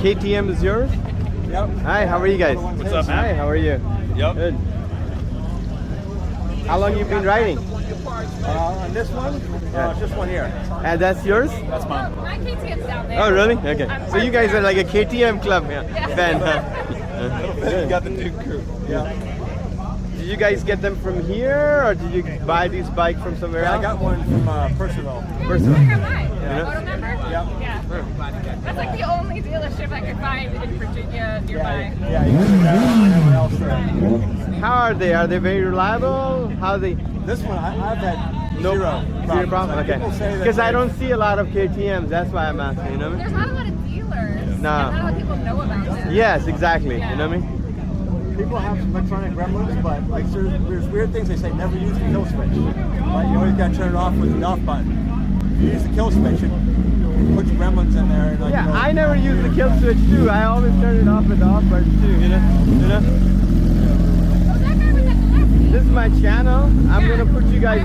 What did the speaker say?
KTM is yours? Yep. Hi, how are you guys? What's up, man? Hi, how are you? Yep. Good. How long you been riding? On this one, just 1 year. And that's yours? That's mine. My KTM's down there. Oh, really? Okay. So you guys are like a KTM club fan, huh? You got the Duke crew. Yeah. Did you guys get them from here, or did you buy this bike from somewhere I else? got one from Percival. Personal. I got mine. Yeah. Auto member? Yep. Yeah. That's like the only dealership I could find in Virginia nearby. Yeah, you can do that anywhere else there. How are they? Are they very reliable? How are they? This one, I've had No zero problem. Okay. People say that Because I they- don't see a lot of KTMs. That's why I'm asking. You know what I There's mean? not a lot of dealers. No. And not a lot of people know about them. Yes, exactly. Yeah. You know what I mean? People have some electronic gremlins, but like there's weird things they say never use the kill switch. Right? You always got to turn it off with the off button. If you use the kill switch, it puts gremlins in there. And like, Yeah, you know, I never use the kill switch too. I always turn it off with the off button too. You know? Oh, that guy was at the left. This is my channel. I'm gonna put you guys